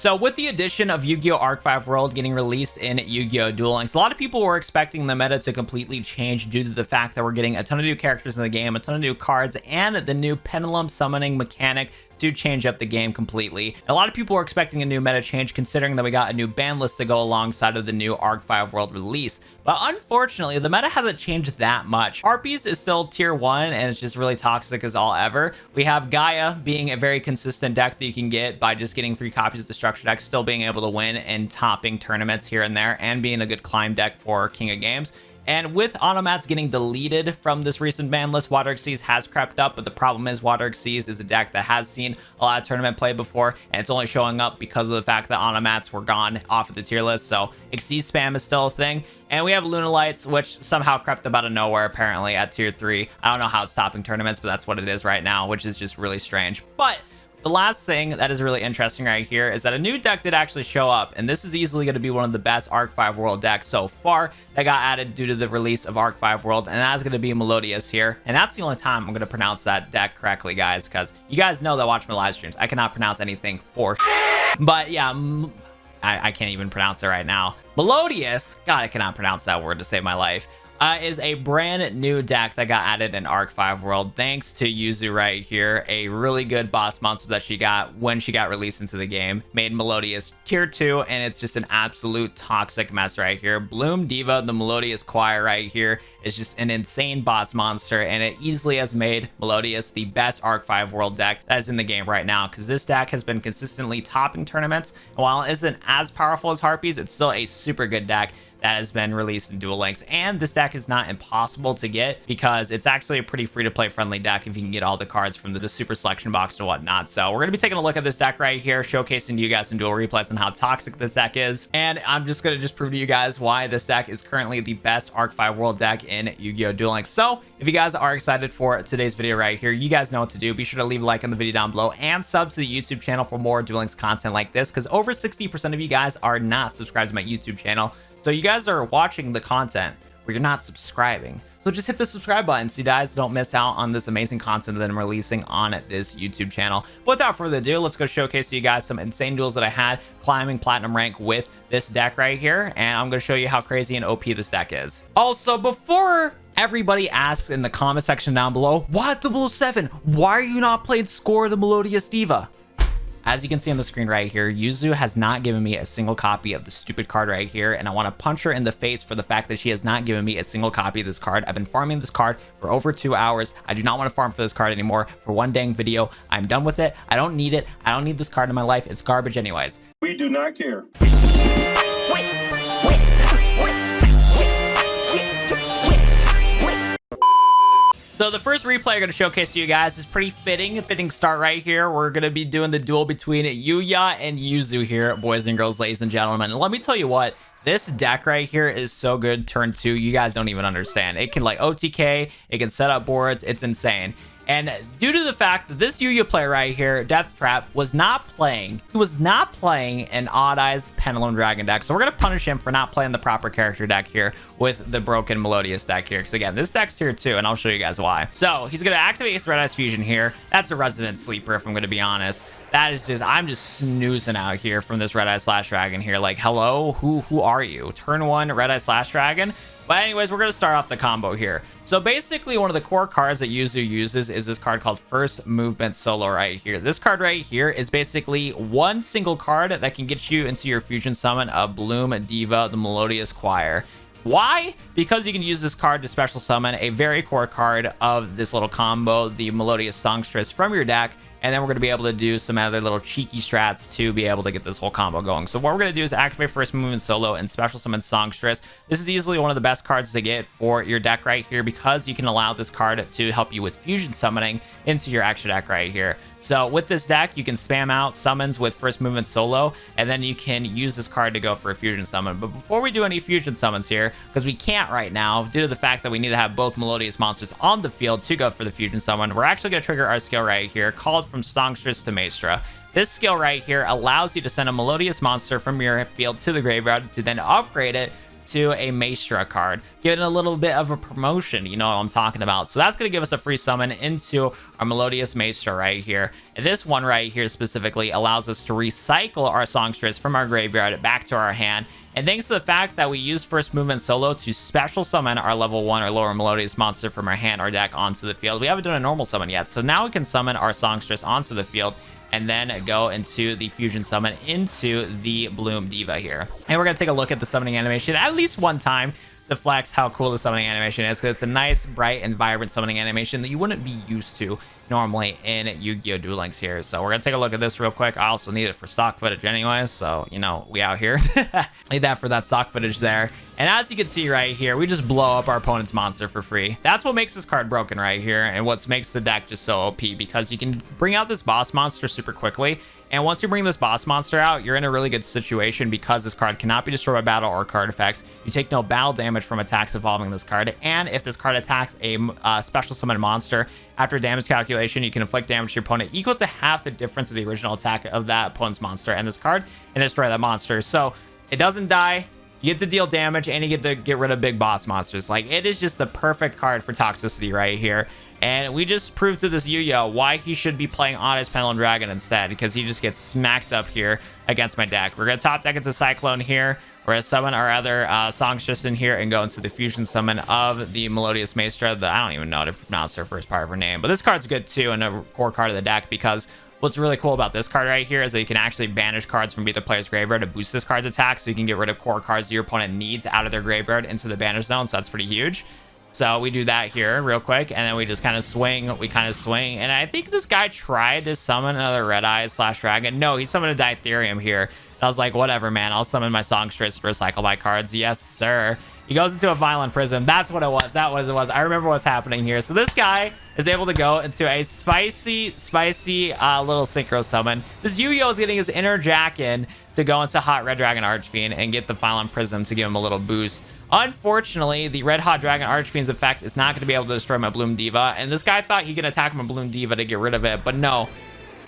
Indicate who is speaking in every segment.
Speaker 1: So with the addition of Yu-Gi-Oh! Arc 5 World getting released in Yu-Gi-Oh! Duel Links, a lot of people were expecting the meta to completely change due to the fact that we're getting a ton of new characters in the game, a ton of new cards, and the new pendulum summoning mechanic to change up the game completely. And a lot of people were expecting a new meta change considering that we got a new ban list to go alongside of the new Arc 5 World release. But unfortunately, the meta hasn't changed that much. Harpies is still tier 1 and it's just really toxic as all ever. We have Gaia being a very consistent deck that you can get by just getting 3 copies of the structure deck, still being able to win and topping tournaments here and there, and being a good climb deck for King of Games. And with Automats getting deleted from this recent ban list, Water Xyz has crept up, but the problem is Water Xyz is a deck that has seen a lot of tournament play before, and it's only showing up because of the fact that Automats were gone off of the tier list, so Xyz spam is still a thing. And we have Lunalights, which somehow crept up out of nowhere apparently at tier 3. I don't know how it's topping tournaments, but that's what it is right now, which is just really strange. But the last thing that is really interesting right here is that a new deck did actually show up, and this is easily going to be one of the best Arc 5 World decks so far that got added due to the release of Arc 5 World, and that's going to be Melodious here. And that's the only time I'm going to pronounce that deck correctly, guys, because you guys know that watch my live streams, I cannot pronounce anything for but yeah, I can't even pronounce it right now. Melodious, God, I cannot pronounce that word to save my life. Is a brand new deck that got added in Arc 5 World thanks to Yuzu right here, a really good boss monster that she got when she got released into the game, made Melodious tier 2, and it's just an absolute toxic mess right here. Bloom Diva, the Melodious Choir right here, is just an insane boss monster, and it easily has made Melodious the best Arc 5 World deck that is in the game right now, because this deck has been consistently topping tournaments, and while it isn't as powerful as Harpies, it's still a super good deck that has been released in Duel Links. And this deck is not impossible to get because it's actually a pretty free-to-play friendly deck if you can get all the cards from the super selection box and whatnot. So we're going to be taking a look at this deck right here, showcasing to you guys some duel replays and how toxic this deck is. And I'm just going to prove to you guys why this deck is currently the best Arc 5 World deck in Yu-Gi-Oh! Duel Links. So if you guys are excited for today's video right here, you guys know what to do. Be sure to leave a like on the video down below and sub to the YouTube channel for more Duel Links content like this, because over 60% of you guys are not subscribed to my YouTube channel. So you guys are watching the content where you're not subscribing. So just hit the subscribe button so you guys don't miss out on this amazing content that I'm releasing on this YouTube channel. But without further ado, let's go showcase to you guys some insane duels that I had climbing platinum rank with this deck right here. And I'm going to show you how crazy and OP this deck is. Also, before everybody asks in the comment section down below, why 007? Why are you not playing Score the Melodious Diva? As you can see on the screen right here, Yuzu has not given me a single copy of the stupid card right here, and I want to punch her in the face for the fact that she has not given me a single copy of this card. I've been farming this card for over 2 hours. I do not want to farm for this card anymore for one dang video. I'm done with it. I don't need it. I don't need this card in my life. It's garbage anyways.
Speaker 2: We do not care.
Speaker 1: So the first replay I'm going to showcase to you guys is pretty fitting start right here. We're going to be doing the duel between Yuya and Yuzu here, boys and girls, ladies and gentlemen. And let me tell you what, this deck right here is so good turn 2. You guys don't even understand. It can like OTK, it can set up boards. It's insane. And due to the fact that this Yuya player right here, Death Trap, was not playing an Odd Eyes Pendulum Dragon deck. So we're going to punish him for not playing the proper character deck here with the broken Melodious deck here. Because again, this deck's tier 2, and I'll show you guys why. So he's going to activate his Red Eyes Fusion here. That's a resident sleeper, if I'm going to be honest. That is just, I'm just snoozing out here from this Red Eye Slash Dragon here. Like, hello, who are you? Turn 1 Red Eye Slash Dragon. But anyways, we're going to start off the combo here. So basically, one of the core cards that Yuzu uses is this card called First Movement Solo right here. This card right here is basically one single card that can get you into your fusion summon of Bloom Diva, the Melodious Choir. Why? Because you can use this card to special summon a very core card of this little combo, the Melodious Songstress, from your deck. And then we're going to be able to do some other little cheeky strats to be able to get this whole combo going. So what we're going to do is activate First Movement Solo and special summon Songstress. This is easily one of the best cards to get for your deck right here, because you can allow this card to help you with fusion summoning into your extra deck right here. So with this deck, you can spam out summons with First Movement Solo, and then you can use this card to go for a fusion summon. But before we do any fusion summons here, because we can't right now due to the fact that we need to have both Melodious monsters on the field to go for the fusion summon, we're actually going to trigger our skill right here called From Songstress to Maestra. This skill right here allows you to send a Melodious monster from your field to the graveyard to then upgrade it to a Maestra card, giving a little bit of a promotion. You know what I'm talking about. So that's going to give us a free summon into our Melodious Maestra right here. And this one right here specifically allows us to recycle our songstress from our graveyard back to our hand. And thanks to the fact that we use first movement solo to special summon our level 1 or lower Melodious monster from our hand or deck onto the field, we haven't done a normal summon yet. So now we can summon our songstress onto the field and then go into the fusion summon into the Bloom Diva here. And we're going to take a look at the summoning animation at least one time to flex how cool the summoning animation is, because it's a nice, bright, and vibrant summoning animation that you wouldn't be used to normally in Yu-Gi-Oh! Duel Links here. So we're going to take a look at this real quick. I also need it for stock footage anyway, so, you know, we out here. Need that for that stock footage there. And as you can see right here, we just blow up our opponent's monster for free. That's what makes this card broken right here, and what makes the deck just so OP, because you can bring out this boss monster super quickly. And once you bring this boss monster out, you're in a really good situation, because this card cannot be destroyed by battle or card effects. You take no battle damage from attacks involving this card. And if this card attacks a special summon monster, after damage calculation, you can inflict damage to your opponent equal to half the difference of the original attack of that opponent's monster and this card, and destroy that monster. So it doesn't die. You get to deal damage, and you get to get rid of big boss monsters. Like, it is just the perfect card for toxicity right here. And we just proved to this Yuya why he should be playing Honest Pendulum Dragon instead, because he just gets smacked up here against my deck. We're going to top deck into Cyclone here. We're going to summon our other songstress in here and go into the fusion summon of the Melodious Maestra. I don't even know how to pronounce her first part of her name, but this card's good too, and a core card of the deck, because what's really cool about this card right here is that you can actually banish cards from either player's graveyard to boost this card's attack, so you can get rid of core cards your opponent needs out of their graveyard into the banish zone. So that's pretty huge. So we do that here real quick, and then we just kind of swing. And I think this guy tried to summon another Red Eyes / Dragon. No, he summoned a Ditherium here. And I was like, whatever, man. I'll summon my songstress to recycle my cards. Yes, sir. He goes into a Violent Prism. That's what it was. That was it was. I remember what's happening here. So this guy is able to go into a spicy little synchro summon. This Yu-Gi-Oh is getting his inner Jack in to go into Hot Red Dragon Archfiend and get the Violent Prism to give him a little boost. Unfortunately, the Red Hot Dragon Archfiend's effect is not going to be able to destroy my Bloom Diva. And this guy thought he could attack my Bloom Diva to get rid of it, but no.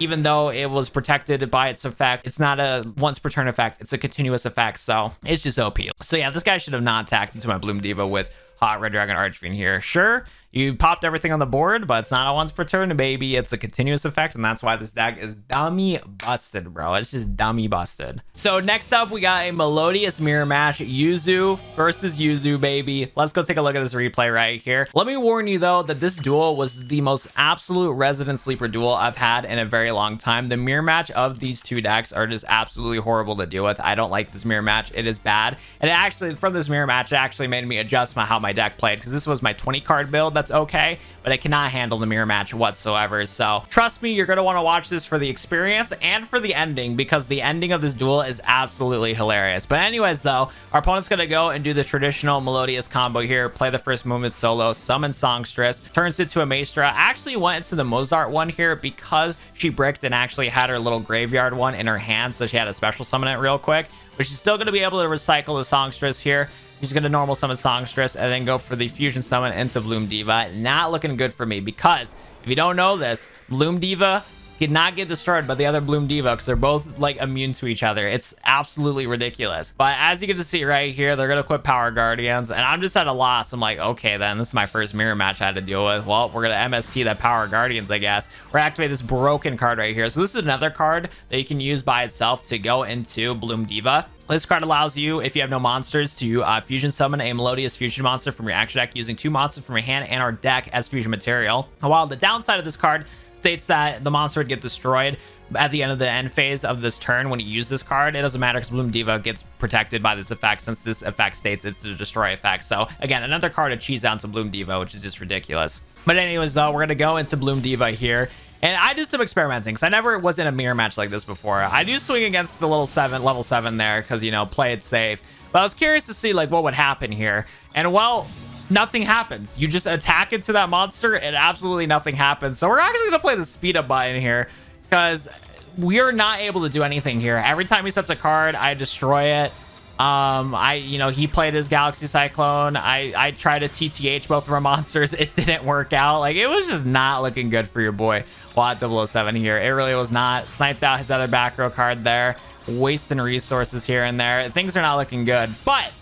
Speaker 1: Even though it was protected by its effect, it's not a once per turn effect, it's a continuous effect, so it's just OP. So yeah, this guy should have not attacked into my Bloom Diva with Hot Red Dragon Archfiend here. Sure, you popped everything on the board, but it's not a once per turn, baby. It's a continuous effect, and that's why this deck is dummy busted, bro. It's just dummy busted. So next up, we got a Melodious mirror match. Yuzu versus Yuzu, baby. Let's go take a look at this replay right here. Let me warn you, though, that this duel was the most absolute resident sleeper duel I've had in a very long time. The mirror match of these two decks are just absolutely horrible to deal with. I don't like this mirror match. It is bad. And actually, from this mirror match, it actually made me adjust how my deck played, because this was my 20 card build. That's okay, but it cannot handle the mirror match whatsoever. So trust me, you're going to want to watch this for the experience and for the ending, because the ending of this duel is absolutely hilarious. But anyways, though, our opponent's going to go and do the traditional Melodious combo here, play the first movement solo, summon Songstress, turns it to a Maestra. Actually went into the Mozart one here because she bricked and actually had her little graveyard one in her hand, so she had to special summon it real quick, but she's still going to be able to recycle the Songstress here. He's going to normal summon Songstress and then go for the fusion summon into Bloom Diva. Not looking good for me, because if you don't know this, Bloom Diva did not get destroyed by the other Bloom Diva, because they're both like immune to each other. It's absolutely ridiculous. But as you get to see right here, they're going to equip Power Guardians, and I'm just at a loss. I'm like, okay, then this is my first mirror match I had to deal with. Well, we're going to MST that Power Guardians, I guess. We're going to activate this broken card right here. So this is another card that you can use by itself to go into Bloom Diva. This card allows you, if you have no monsters, to fusion summon a Melodious fusion monster from your action deck using 2 monsters from your hand and our deck as fusion material. While the downside of this card states that the monster would get destroyed at the end of the end phase of this turn when you use this card, it doesn't matter, because Bloom Diva gets protected by this effect, since this effect states it's the destroy effect. So again, another card to cheese down to Bloom Diva, which is just ridiculous. But anyways, though, we're going to go into Bloom Diva here. And I did some experimenting, because I never was in a mirror match like this before. I do swing against the level 7 there, because, you know, play it safe. But I was curious to see, like, what would happen here. And, well, nothing happens. You just attack into that monster, and absolutely nothing happens. So we're actually going to play the speed up button here, because we are not able to do anything here. Every time he sets a card, I destroy it. He played his Galaxy Cyclone. I tried to TTH both of our monsters. It didn't work out. Like, it was just not looking good for your boy Watt 007 here. It really was not. Sniped out his other back row card there, wasting resources here and there. Things are not looking good, but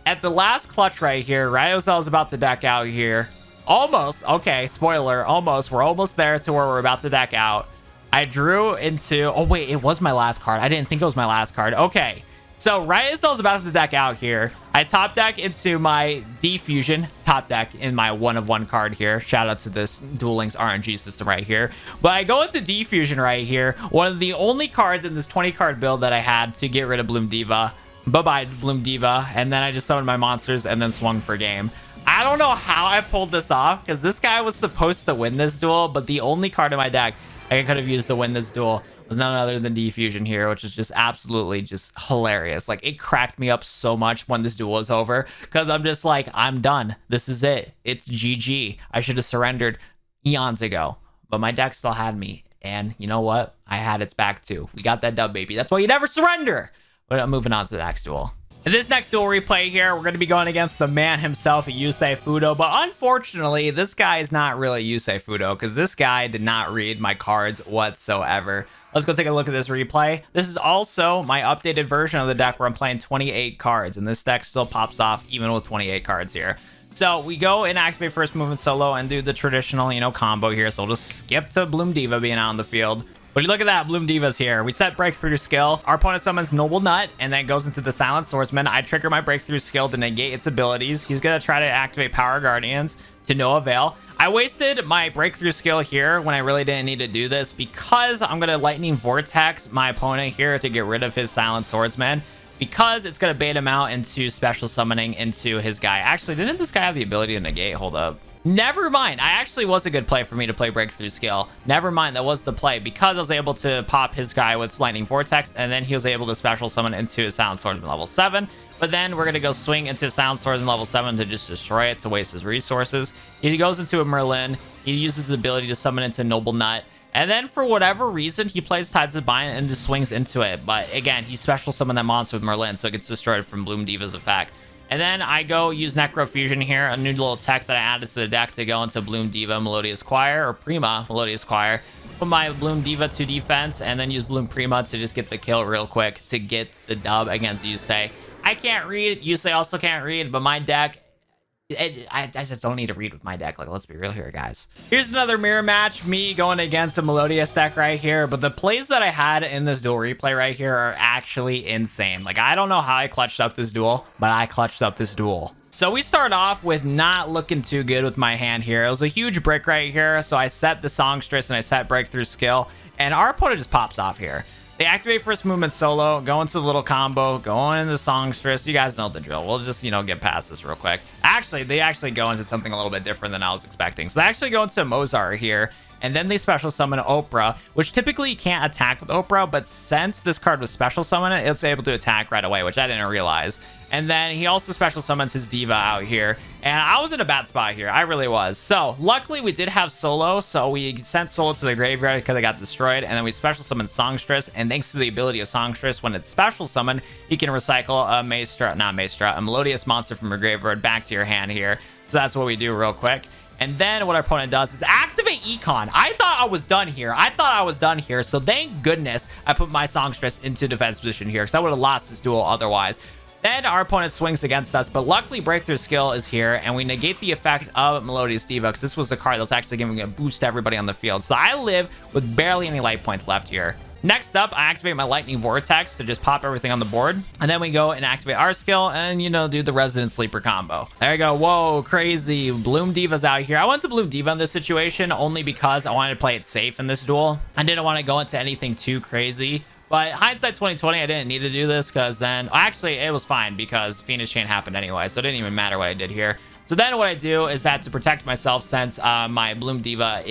Speaker 1: at the last clutch right here, Ryozel is about to deck out here. Almost. Okay, spoiler. Almost. We're almost there to where we're about to deck out. I drew into... Oh, wait. It was my last card. I didn't think it was my last card. Okay. So, Ryozel is about to deck out here. I top deck into my D-Fusion. Top deck in my 1-of-1 card here. Shout out to this Duel Links RNG system right here. But I go into D-Fusion right here. One of the only cards in this 20-card build that I had to get rid of Bloom Diva. Bye-bye, Bloom Diva. And then I just summoned my monsters and then swung for game. I don't know how I pulled this off, because this guy was supposed to win this duel, but the only card in my deck I could have used to win this duel was none other than D-Fusion here, which is just absolutely just hilarious. Like, it cracked me up so much when this duel was over, because I'm just like, I'm done. This is it. It's GG. I should have surrendered eons ago, but my deck still had me. And you know what? I had its back too. We got that dub, baby. That's why you never surrender. But I'm moving on to the next duel. In this next duel replay here, we're going to be going against the man himself, Yuzu Fudo. But unfortunately, this guy is not really Yuzu Fudo, because this guy did not read my cards whatsoever. Let's go take a look at this replay. This is also my updated version of the deck where I'm playing 28 cards. And this deck still pops off even with 28 cards here. So we go and activate first movement solo and do the traditional, combo here. So we'll just skip to Bloom Diva being out on the field. But you look at that, Bloom Diva's here. We set Breakthrough skill. Our opponent summons Noble Nut and then goes into the Silent Swordsman. I trigger my Breakthrough skill to negate its abilities. He's going to try to activate Power Guardians to no avail. I wasted my Breakthrough skill here when I really didn't need to do this, because I'm going to Lightning Vortex my opponent here to get rid of his Silent Swordsman, because it's going to bait him out into special summoning into his guy. Actually, didn't this guy have the ability to negate? Hold up. Never mind. I actually was a good play for me to play Breakthrough skill. Never mind. That was the play, because I was able to pop his guy with Lightning Vortex, and then he was able to special summon into his Silent Swordsman level 7. But then we're going to go swing into Silent Swordsman level 7 to just destroy it, to waste his resources. He goes into a Merlin. He uses his ability to summon into Noble Nut. And then for whatever reason, he plays Tides of Bind and just swings into it. But again, he special summoned that monster with Merlin, so it gets destroyed from Bloom Diva's effect. And then I go use Necrofusion here, a new little tech that I added to the deck to go into Bloom Diva Melodious Choir, or Prima Melodious Choir. Put my Bloom Diva to defense, and then use Bloom Prima to just get the kill real quick to get the dub against Yuzu. I can't read. Yuzu also can't read, but my deck... I just don't need to read with my deck. Like, let's be real here, guys. Here's another mirror match. Me going against a Melodious deck right here. But the plays that I had in this duel replay right here are actually insane. Like, I don't know how I clutched up this duel, but I clutched up this duel. So we start off with not looking too good with my hand here. It was a huge brick right here. So I set the Songstress and I set Breakthrough skill. And our opponent just pops off here. They activate first movement solo, go into the little combo, go into Songstress. You guys know the drill. We'll just, get past this real quick. Actually, they actually go into something a little bit different than I was expecting. So they actually go into Mozart here, and then they special summon Oprah, which typically you can't attack with Oprah, but since this card was special summon, it's able to attack right away, which I didn't realize. And then he also special summons his Diva out here, and I was in a bad spot here. I really was. So luckily we did have Solo, so we sent Solo to the graveyard because it got destroyed, and then we special summoned Songstress, and thanks to the ability of Songstress, when it's special summoned, you can recycle a Melodious monster from your graveyard back to your hand here. So that's what we do real quick. And then what our opponent does is activate Econ. I thought I was done here. So thank goodness I put my Songstress into defense position here, because I would have lost this duel otherwise. Then our opponent swings against us, but luckily Breakthrough skill is here, and we negate the effect of Melodious Diva, because this was the card that was actually giving a boost to everybody on the field. So I live with barely any life points left here. Next up, I activate my Lightning Vortex to just pop everything on the board. And then we go and activate our skill and, do the Resident Sleeper combo. There you go. Whoa, crazy. Bloom Diva's out here. I went to Bloom Diva in this situation only because I wanted to play it safe in this duel. I didn't want to go into anything too crazy. But hindsight 2020, I didn't need to do this because then... Actually, it was fine because Phoenix Chain happened anyway, so it didn't even matter what I did here. So then what I do is that to protect myself, since my Bloom Diva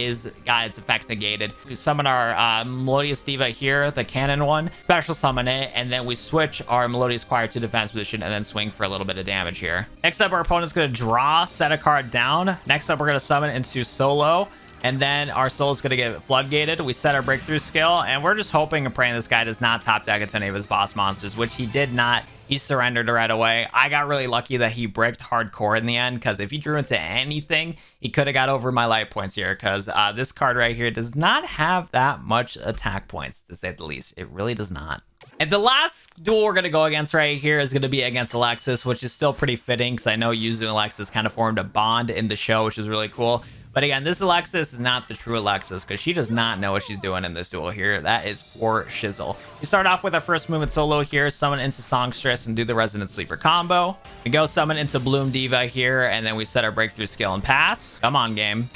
Speaker 1: got its effects negated, we summon our Melodious Diva here, the cannon one, special summon it, and then we switch our Melodious Choir to defense position and then swing for a little bit of damage here. Next up, our opponent's going to draw, set a card down. Next up, we're going to summon into Solo. And then our soul is going to get floodgated. We set our Breakthrough skill, and we're just hoping and praying this guy does not top deck into any of his boss monsters, which he did not. He surrendered right away. I got really lucky that he bricked hardcore in the end, because if he drew into anything, he could have got over my life points here, because this card right here does not have that much attack points, to say the least. It really does not. And the last duel we're going to go against right here is going to be against Alexis, which is still pretty fitting because I know Yuzu and Alexis kind of formed a bond in the show, which is really cool. But again, this Alexis is not the true Alexis because she does not know what she's doing in this duel here. That is for shizzle. We start off with our first move in solo here, summon into Songstress and do the Resonant Sleeper combo. We go summon into Bloom Diva here, and then we set our breakthrough skill and pass. Come on, game.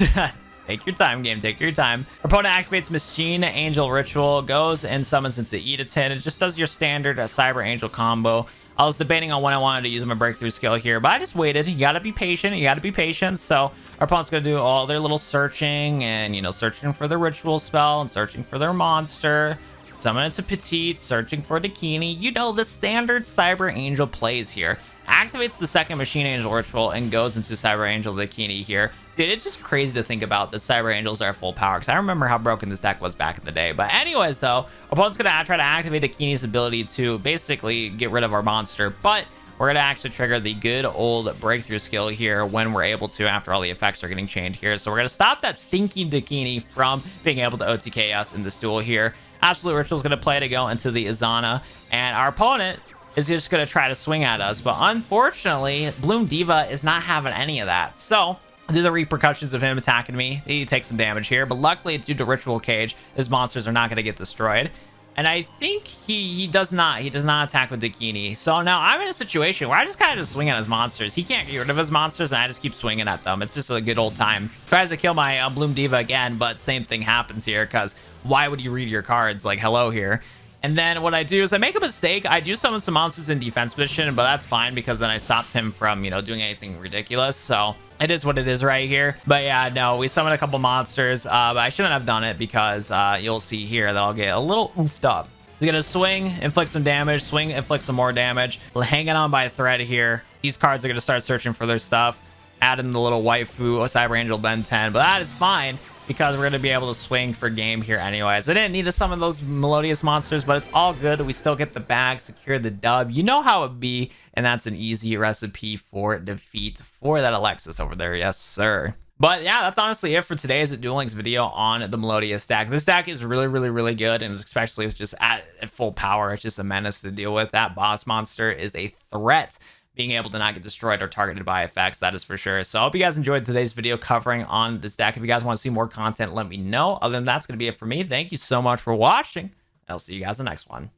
Speaker 1: Take your time, game. Take your time. Opponent activates Machine Angel Ritual, goes and summons into Edatin. It just does your standard Cyber Angel combo. I was debating on when I wanted to use my breakthrough skill here, but I just waited. You gotta be patient. You gotta be patient. So our opponent's gonna do all their little searching and, you know, searching for the ritual spell and searching for their monster. Summon into Petite, searching for Dakini. You know, the standard Cyber Angel plays here. Activates the second Machine Angel Ritual and goes into Cyber Angel Dakini here. Dude, it's just crazy to think about that Cyber Angels are full power because I remember how broken this deck was back in the day. But anyways, though, opponent's going to try to activate Dakini's ability to basically get rid of our monster. But we're going to actually trigger the good old breakthrough skill here when we're able to after all the effects are getting changed here. So we're going to stop that stinky Dakini from being able to OTK us in this duel here. Absolute Ritual is going to play to go into the Izana. And our opponent is just going to try to swing at us. But unfortunately, Bloom Diva is not having any of that. So due to the repercussions of him attacking me, he takes some damage here. But luckily, due to Ritual Cage, his monsters are not going to get destroyed. And I think he does not attack with Dakini. So now I'm in a situation where I just kind of just swing at his monsters. He can't get rid of his monsters, and I just keep swinging at them. It's just a good old time. Tries to kill my Bloom Diva again, but same thing happens here because why would you read your cards? Like, hello here. And then what I do is I make a mistake. I do summon some monsters in defense position, but that's fine because then I stopped him from, you know, doing anything ridiculous. So it is what it is right here. But yeah, no, we summoned a couple monsters, but I shouldn't have done it because you'll see here that I'll get a little oofed up. He's gonna swing, inflict some damage, swing, inflict some more damage. Hanging on by a thread here. These cards are gonna start searching for their stuff. Add in the little waifu, Cyber Angel Ben 10, but that is fine because we're going to be able to swing for game here anyways. I didn't need to summon those Melodious monsters, but it's all good. We still get the bag, secure the dub. You know how it be, and that's an easy recipe for defeat for that Alexis over there. Yes, sir. But yeah, that's honestly it for today's Duel Links video on the Melodious deck. This deck is really good, and especially it's just at full power. It's just a menace to deal with. That boss monster is a threat. Being able to not get destroyed or targeted by effects, that is for sure. So I hope you guys enjoyed today's video covering on this deck. If you guys want to see more content, let me know. Other than that, that's going to be it for me. Thank you so much for watching. I'll see you guys in the next one.